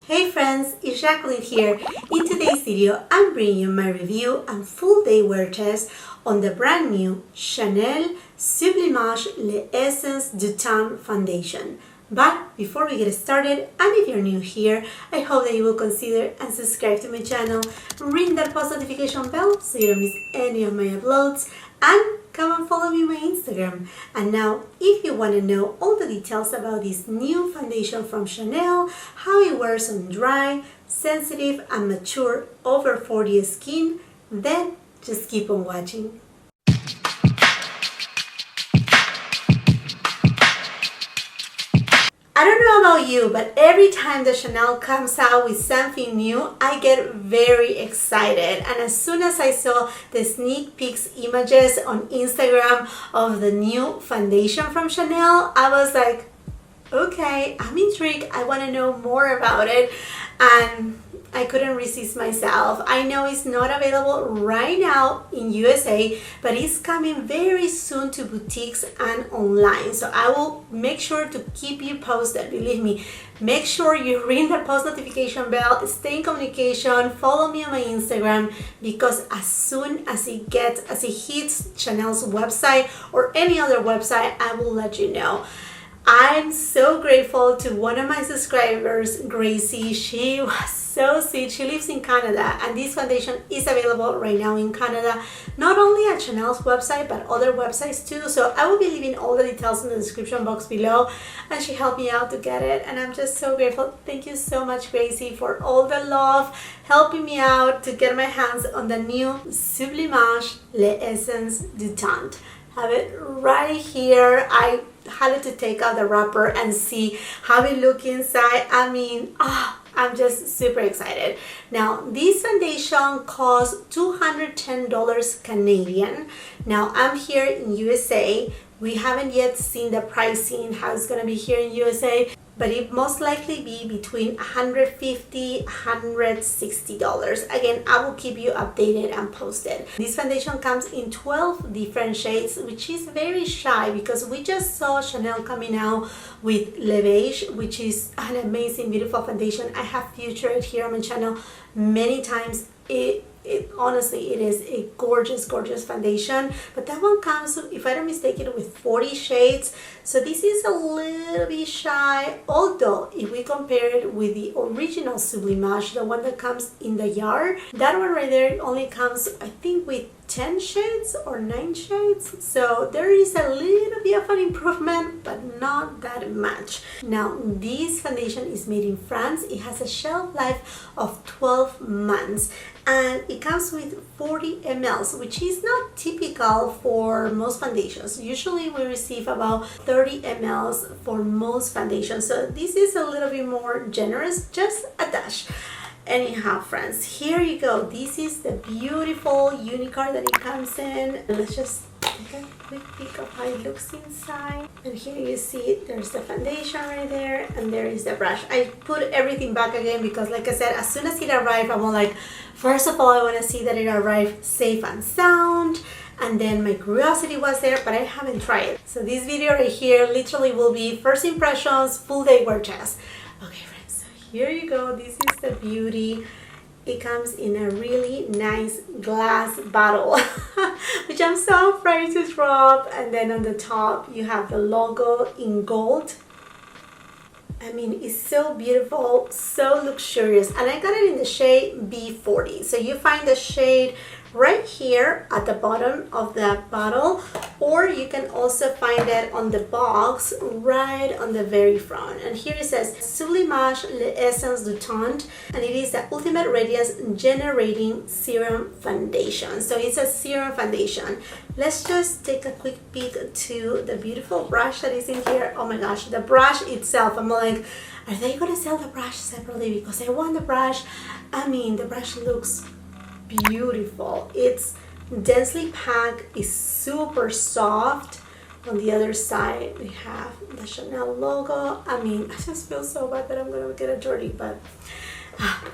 Hey friends, it's Jackeline here. In today's video, I'm bringing you my review and full day wear test on the brand new Chanel Sublimage L'Essence du Teint Foundation. But before we get started, and if you're new here, I hope that you will consider and subscribe to my channel, ring that post notification bell so you don't miss any of my uploads, and come and follow me on my Instagram. And now, if you want to know all the details about this new foundation from Chanel, how it wears on dry, sensitive and mature over 40 skin, then just keep on watching. I don't know about you, but every time that Chanel comes out with something new, I get very excited. And as soon as I saw the sneak peeks images on Instagram of the new foundation from Chanel, I was like, okay, I'm intrigued. I want to know more about it. And I couldn't resist myself. I know it's not available right now in USA, but it's coming very soon to boutiques and online. So I will make sure to keep you posted. Believe me, make sure you ring the post notification bell, stay in communication, follow me on my Instagram, because as soon as it hits Chanel's website or any other website, I will let you know. I'm so grateful to one of my subscribers, Gracie. She was so sweet. She lives in Canada, and this foundation is available right now in Canada, not only at Chanel's website but other websites too. So I will be leaving all the details in the description box below, and she helped me out to get it, and I'm just so grateful. Thank you so much, Gracie, for all the love, helping me out to get my hands on the new Sublimage L'Essence du Teint. Have it right here. I had to take out the wrapper and see how it looks inside. I mean, I'm just super excited. Now, this foundation costs $210 Canadian. Now, I'm here in USA. We haven't yet seen the pricing, how it's gonna be here in USA, but it most likely be between $150 $160. Again, I will keep you updated and posted. This foundation comes in 12 different shades, which is very shy because we just saw Chanel coming out with Le Beige, which is an amazing, beautiful foundation. I have featured it here on my channel many times. Honestly, it is a gorgeous foundation, but that one comes, if I don't mistake it, with 40 shades. So this is a little bit shy, although if we compare it with the original Sublimage, the one that comes in the yard, that one right there only comes, I think, with 10 shades or 9 shades. So there is a little bit of an improvement, but not that much. Now, this foundation is made in France. It has a shelf life of 12 months, and it comes with 40 ml, which is not typical for most foundations. Usually we receive about 30 ml for most foundations. So this is a little bit more generous, just a dash. Anyhow, friends, here you go. This is the beautiful unicorn that it comes in. And let's just take a quick peek of how it looks inside. And here you see there's the foundation right there, and there is the brush. I put everything back again because, like I said, as soon as it arrived, I'm like, first of all, I want to see that it arrived safe and sound. And then my curiosity was there, but I haven't tried it. So this video right here literally will be first impressions, full day wear test. Okay, friends. Here you go. This is the beauty. It comes in a really nice glass bottle, which I'm so afraid to drop. And then on the top, you have the logo in gold. I mean, it's so beautiful, so luxurious. And I got it in the shade B40. So you find the shade right here at the bottom of the bottle, or you can also find it on the box right on the very front. And here it says Sublimage L'Essence du Teint, and it is the ultimate radiance generating serum foundation. So it's a serum foundation. Let's just take a quick peek to the beautiful brush that is in here. Oh my gosh, the brush itself, I'm like, are they gonna sell the brush separately? Because I want the brush. I mean, the brush looks beautiful. It's densely packed, it's super soft. On the other side we have the Chanel logo. I mean, I just feel so bad that I'm gonna get a dirty, but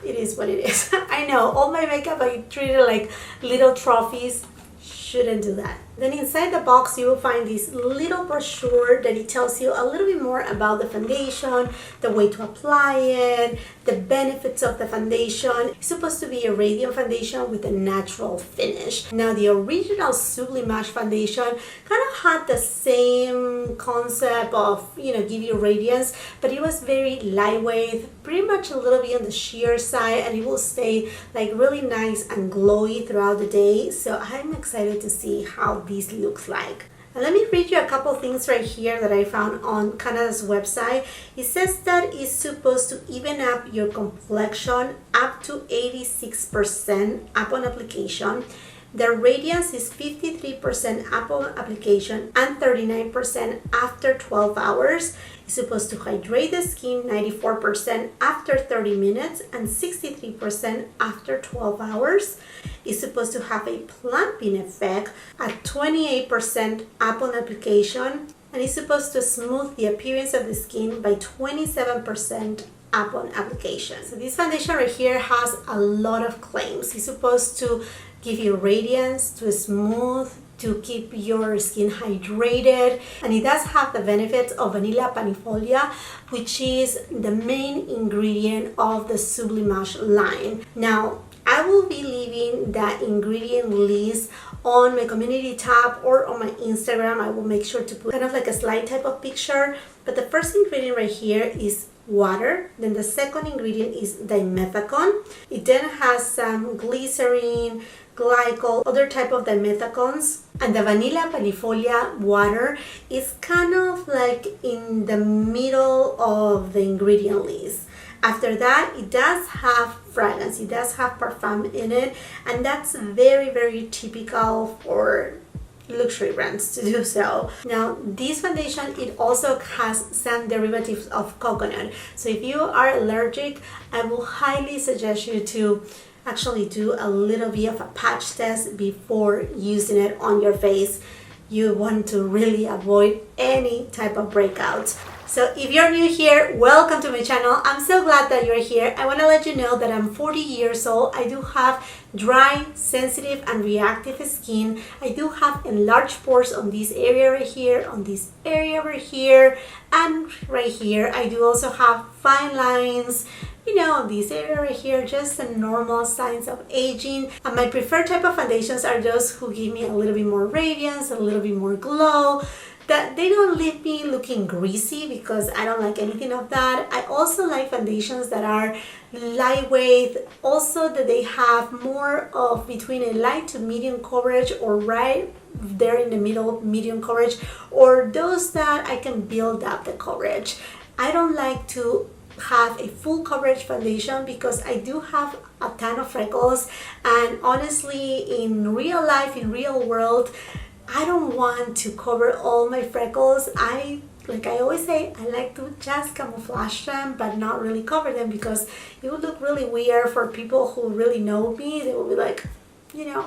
it is what it is. I know, all my makeup I treat it like little trophies. Shouldn't do that. Then inside the box you will find this little brochure that it tells you a little bit more about the foundation, the way to apply it, the benefits of the foundation. It's supposed to be a radiant foundation with a natural finish. Now the original Sublimage foundation kind of had the same concept of, give you radiance, but it was very lightweight, pretty much a little bit on the sheer side, and it will stay like really nice and glowy throughout the day. So I'm excited to see how this looks like. And let me read you a couple things right here that I found on Canada's website. It says that it's supposed to even up your complexion up to 86% upon application. The radiance is 53% upon application and 39% after 12 hours. It's supposed to hydrate the skin 94% after 30 minutes and 63% after 12 hours. It's supposed to have a plumping effect at 28% upon application, and it's supposed to smooth the appearance of the skin by 27% upon application. So this foundation right here has a lot of claims. It's supposed to give you radiance, to smooth, to keep your skin hydrated, and it does have the benefits of vanilla panifolia, which is the main ingredient of the Sublimage line. Now, I will be leaving that ingredient list on my community tab or on my Instagram. I will make sure to put kind of like a slide type of picture, but the first ingredient right here is water. Then the second ingredient is dimethicone. It then has some glycerin, glycol, other type of dimethicones, and the vanilla panifolia water is kind of like in the middle of the ingredient list. After that, it does have fragrance, it does have perfume in it, and that's very, very typical for luxury brands to do so. Now, this foundation, it also has some derivatives of coconut. So if you are allergic, I will highly suggest you to actually do a little bit of a patch test before using it on your face. You want to really avoid any type of breakouts. So if you're new here, welcome to my channel. I'm so glad that you're here. I want to let you know that I'm 40 years old. I do have dry, sensitive, and reactive skin. I do have enlarged pores on this area right here, on this area right here, and right here. I do also have fine lines, this area right here, just the normal signs of aging. And my preferred type of foundations are those who give me a little bit more radiance, a little bit more glow, that they don't leave me looking greasy, because I don't like anything of that. I also like foundations that are lightweight, also that they have more of between a light to medium coverage, or right there in the middle, medium coverage, or those that I can build up the coverage. I don't like to have a full coverage foundation because I do have a ton of freckles, and honestly, in real life, in real world, I don't want to cover all my freckles. Like I always say, I like to just camouflage them but not really cover them, because it would look really weird for people who really know me. They will be like,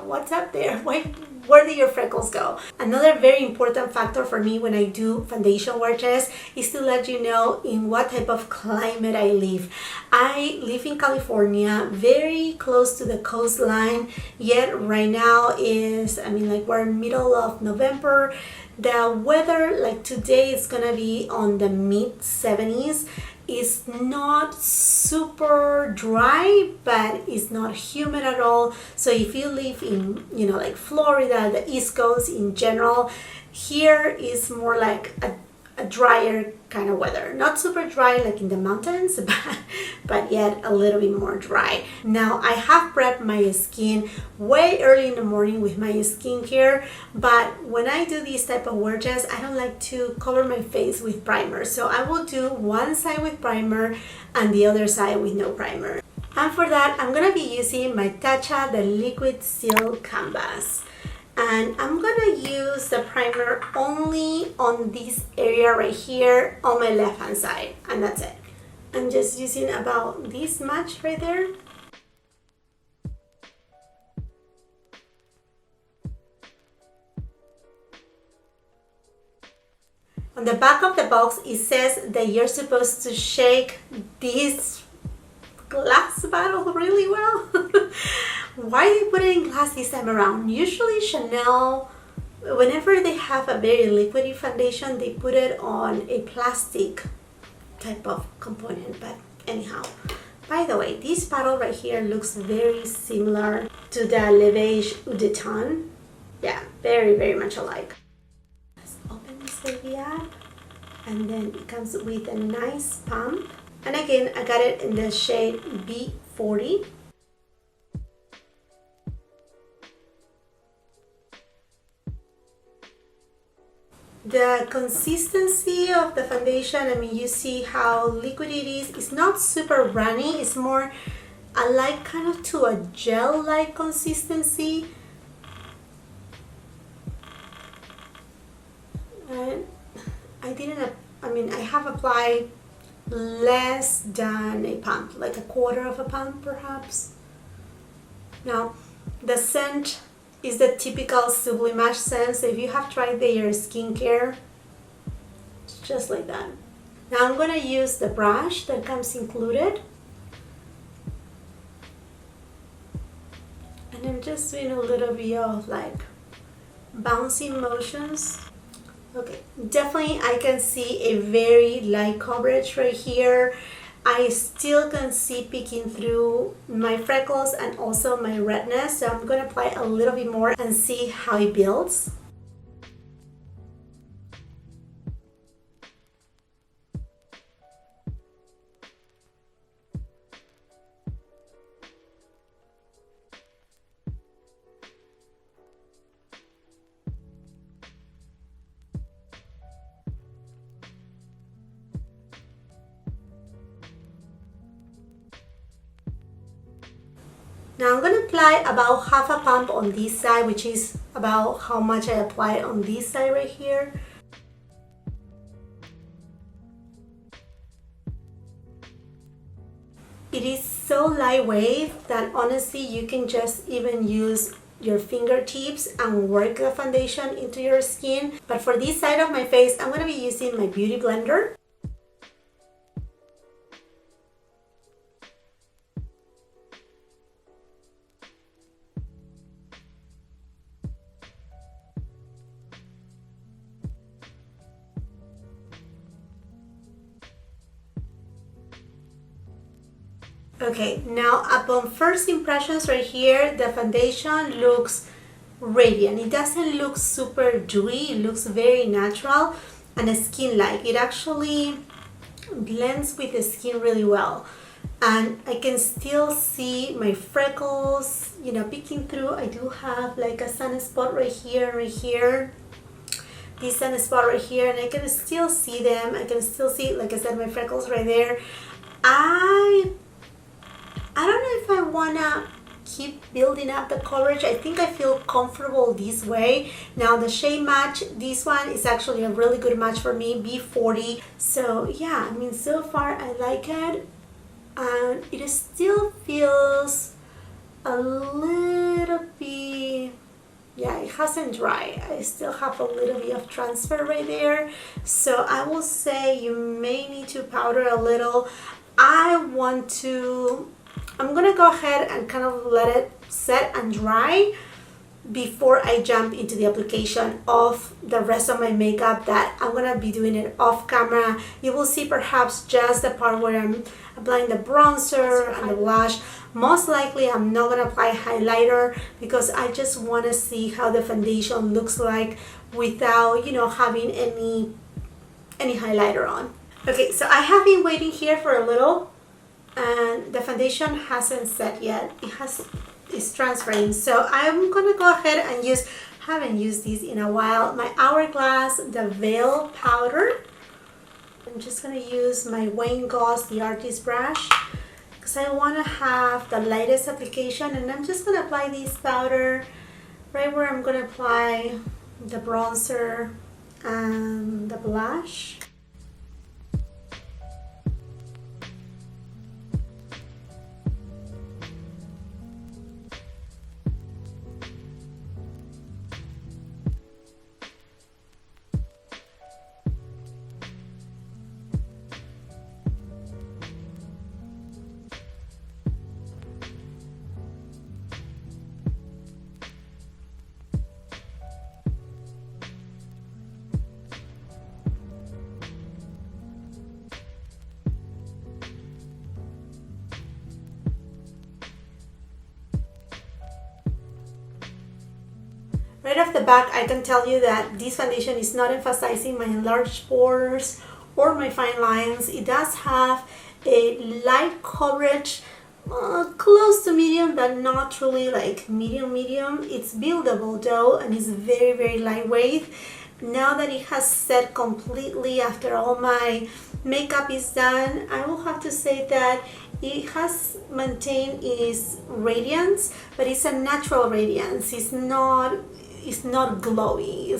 what's up there? Where did your freckles go? Another very important factor for me when I do foundation wearages is to let you know in what type of climate I live. I live in California, very close to the coastline, yet right now is, we're middle of November. The weather, like today, is gonna be on the mid 70s. It's not super dry, but it's not humid at all. So if you live in, like Florida, the East Coast in general, here is more like a drier kind of weather. Not super dry like in the mountains, but yet a little bit more dry. Now, I have prepped my skin way early in the morning with my skincare, but when I do these type of wearages, I don't like to cover my face with primer. So I will do one side with primer and the other side with no primer. And for that, I'm gonna be using my Tatcha, the Liquid Seal Canvas. And I'm gonna use the primer only on this area right here on my left hand side, and that's it. I'm just using about this much right there. On the back of the box, it says that you're supposed to shake this glass bottle really well. Why they put it in glass this time around? Usually Chanel whenever they have a very liquidy foundation, they put it on a plastic type of component. But anyhow, by the way, this bottle right here looks very similar to the Lavage Eau de Ton. Yeah, very much alike. Let's open this baby up, and then it comes with a nice pump. And again, I got it in the shade B40. The consistency of the foundation, I mean, you see how liquid it is. It's not super runny. It's more, I like kind of to a gel-like consistency. And I have applied less than a pump, like a quarter of a pump perhaps. Now, the scent is the typical Sublimage scent, so if you have tried their skincare, it's just like that. Now I'm going to use the brush that comes included, and I'm just doing a little bit of like bouncing motions. Okay, definitely I can see a very light coverage right here. I still can see peeking through my freckles and also my redness, so I'm going to apply a little bit more and see how it builds. Now I'm going to apply about half a pump on this side, which is about how much I applied on this side right here. It is so lightweight that honestly you can just even use your fingertips and work the foundation into your skin. But for this side of my face, I'm going to be using my beauty blender. Okay, now upon first impressions right here, the foundation looks radiant. It doesn't look super dewy, it looks very natural and skin-like. It actually blends with the skin really well. And I can still see my freckles, you know, peeking through. I do have like a sunspot right here. This sunspot right here, and I can still see them. I can still see, like I said, my freckles right there. I don't know if I wanna keep building up the coverage. I think I feel comfortable this way. Now the shade match, this one is actually a really good match for me, B40. So yeah, I mean, so far I like it. And it still feels a little bit, yeah, it hasn't dried. I still have a little bit of transfer right there. So I will say you may need to powder a little. I'm gonna go ahead and kind of let it set and dry before I jump into the application of the rest of my makeup that I'm gonna be doing it off camera. You will see perhaps just the part where I'm applying the bronzer and the blush. Most likely I'm not gonna apply highlighter because I just wanna see how the foundation looks like without, you know, having any highlighter on. Okay, so I have been waiting here for a little and the foundation hasn't set yet. It's transferring, so I'm gonna go ahead and haven't used this in a while, my Hourglass, the Veil powder. I'm just gonna use my Wayne Goss, the artist brush, because I wanna have the lightest application, and I'm just gonna apply this powder right where I'm gonna apply the bronzer and the blush. Right off the back, I can tell you that this foundation is not emphasizing my enlarged pores or my fine lines. It does have a light coverage, close to medium, but not truly like medium. It's buildable though, and it's very lightweight. Now that it has set completely after all my makeup is done, I will have to say that it has maintained its radiance, but it's a natural radiance. It's not glowy.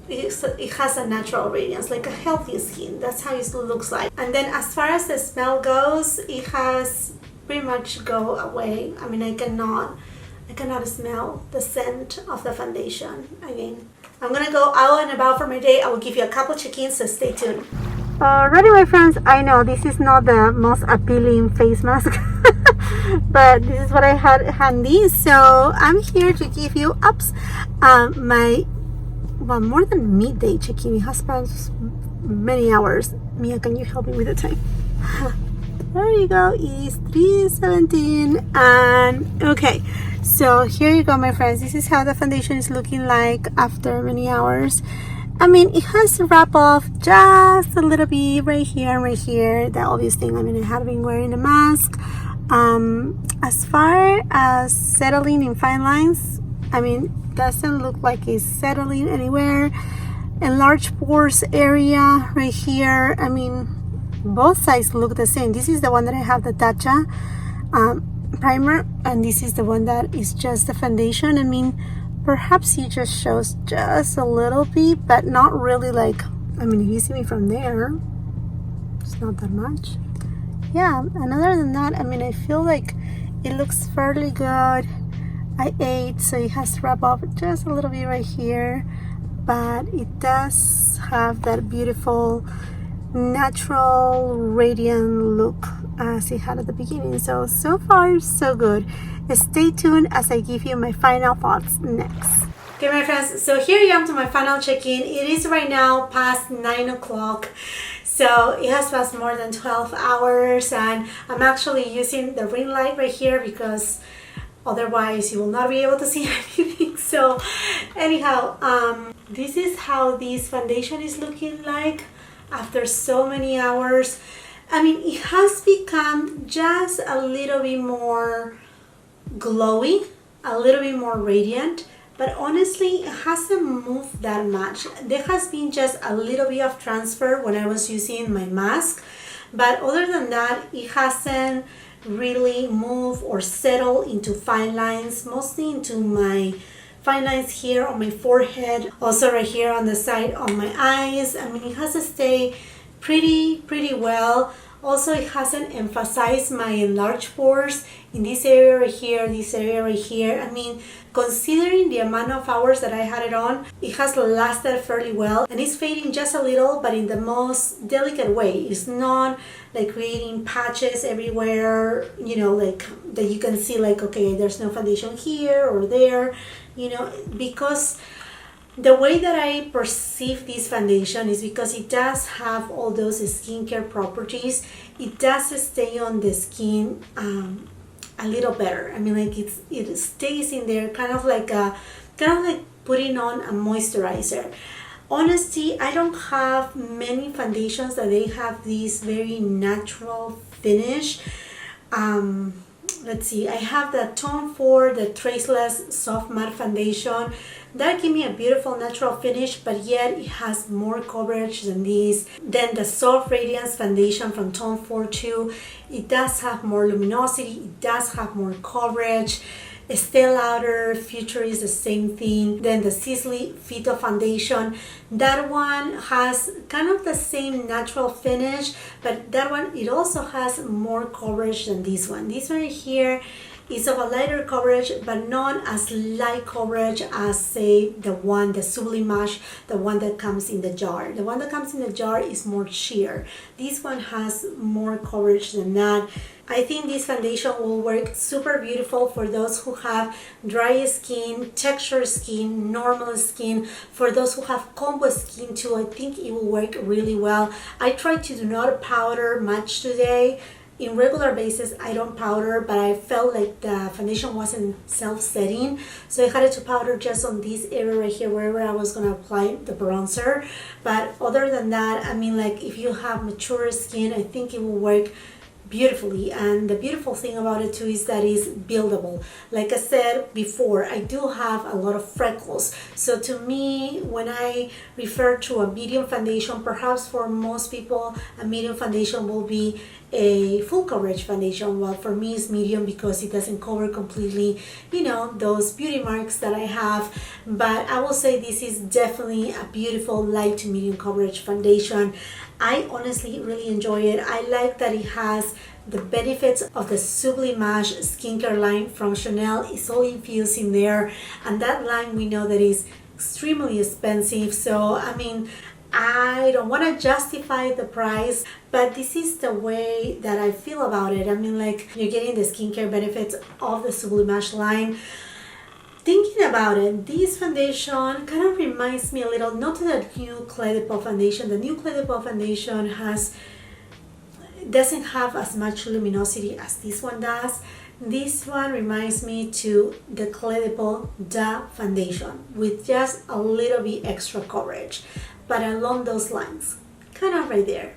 It has a natural radiance, like a healthy skin. That's how it looks like. And then as far as the smell goes, it has pretty much go away. I mean, I cannot smell the scent of the foundation. Again, I'm gonna go out and about for my day. I will give you a couple check-ins, so stay tuned. Alrighty, my friends, I know this is not the most appealing face mask, but this is what I had handy. So I'm here to give you my more than midday check-in. It has passed many hours. Mia, can you help me with the time? There you go. It's 3:17, and okay. So here you go, my friends. This is how the foundation is looking like after many hours. I mean, it has to wrap off just a little bit right here and right here. The obvious thing, I mean, I have been wearing a mask. As far as settling in fine lines, I mean, doesn't look like it's settling anywhere. Enlarged pores area right here. I mean, both sides look the same. This is the one that I have the Tatcha primer, and this is the one that is just the foundation. I mean, perhaps it just shows just a little bit, but not really like, I mean, if you see me from there, it's not that much. Yeah, and other than that, I mean, I feel like it looks fairly good. I ate, so it has to wrap up just a little bit right here, but it does have that beautiful natural radiant look as it had at the beginning. So far so good. Stay tuned as I give you my final thoughts next. Okay, my friends, so here I am to my final check-in. It is right now past 9 o'clock. So it has passed more than 12 hours, and I'm actually using the ring light right here because otherwise you will not be able to see anything. So anyhow, this is how this foundation is looking like after so many hours. I mean, it has become just a little bit more glowy, a little bit more radiant, but honestly it hasn't moved that much. There has been just a little bit of transfer when I was using my mask, but other than that, it hasn't really moved or settled into fine lines, mostly into my fine lines here on my forehead, also right here on the side on my eyes. I mean, it has to stay pretty well. Also, it hasn't emphasized my enlarged pores in this area right here, this area right here. I mean, considering the amount of hours that I had it on, it has lasted fairly well, and it's fading just a little, but in the most delicate way. It's not like creating patches everywhere, you know, like that you can see like, okay, there's no foundation here or there, you know, because the way that I perceive this foundation is because it does have all those skincare properties. It does stay on the skin a little better. I mean, like it stays in there, kind of like putting on a moisturizer. Honestly, I don't have many foundations that they have this very natural finish. Let's see, I have the Tom Ford, the Traceless Soft Matte Foundation. That give me a beautiful natural finish, but yet it has more coverage than this. Then the Soft Radiance Foundation from Tom Ford too. It does have more luminosity, it does have more coverage. Estee Lauder Future is the same thing. Then the Sisley Phyto Foundation, that one has kind of the same natural finish, but that one, it also has more coverage than this one. This one here is of a lighter coverage, but not as light coverage as, say, the Sublimage, the one that comes in the jar. The one that comes in the jar is more sheer. This one has more coverage than that. I think this foundation will work super beautiful for those who have dry skin, textured skin, normal skin. For those who have combo skin too, I think it will work really well. I tried to do not powder much today. in regular basis I don't powder, but I felt like the foundation wasn't self-setting, so I had to powder just on this area right here wherever I was going to apply the bronzer. But other than that, I mean, like if you have mature skin, I think it will work beautifully. And the beautiful thing about it too is that it's buildable. Like I said before, I do have a lot of freckles, so to me, when I refer to a medium foundation, perhaps for most people a medium foundation will be a full coverage foundation. Well, for me it's medium because it doesn't cover completely, you know, those beauty marks that I have. But I will say this is definitely a beautiful light to medium coverage foundation. I honestly really enjoy it. I like that it has the benefits of the Sublimage skincare line from Chanel. It's all infused in there, and that line we know that is extremely expensive. So I mean, I don't want to justify the price, but this is the way that I feel about it. I mean, like, you're getting the skincare benefits of the Sublimage line. Thinking about it, this foundation kind of reminds me a little, not to the new Clé de Peau foundation. The new Clé de Peau foundation doesn't have as much luminosity as this one does. This one reminds me to the Clé de Peau foundation with just a little bit extra coverage, but along those lines, kind of right there.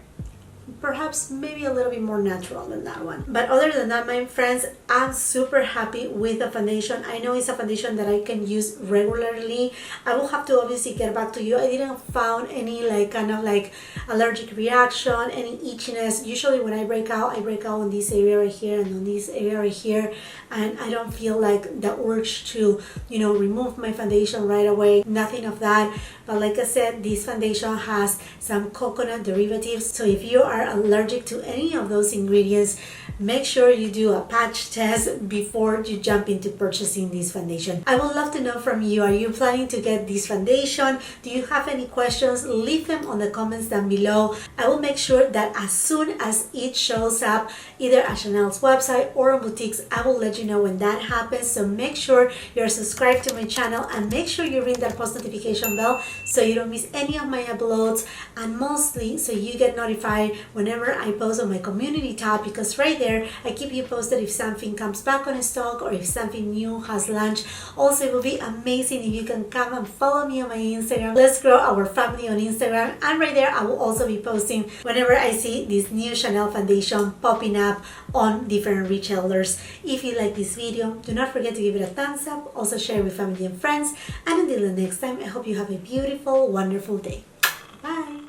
Perhaps maybe a little bit more natural than that one. But other than that, my friends, I'm super happy with the foundation. I know it's a foundation that I can use regularly. I will have to obviously get back to you. I didn't found any like kind of like allergic reaction, any itchiness. Usually when I break out on this area right here and on this area right here, and I don't feel like the urge to, you know, remove my foundation right away. Nothing of that. But like I said, this foundation has some coconut derivatives, so if you are allergic to any of those ingredients, make sure you do a patch test before you jump into purchasing this foundation. I would love to know from you, are you planning to get this foundation? Do you have any questions? Leave them on the comments down below. I will make sure that as soon as it shows up either at Chanel's website or on boutiques, I will let you know when that happens. So make sure you're subscribed to my channel and make sure you ring that post notification bell so you don't miss any of my uploads, and mostly so you get notified whenever I post on my community tab, because right there I keep you posted if something comes back on stock or if something new has launched. Also, it will be amazing if you can come and follow me on my Instagram. Let's grow our family on Instagram, and right there I will also be posting whenever I see this new Chanel foundation popping up on different retailers. If you like this video, do not forget to give it a thumbs up, also share with family and friends, and until the next time, I hope you have a beautiful, wonderful day. Bye!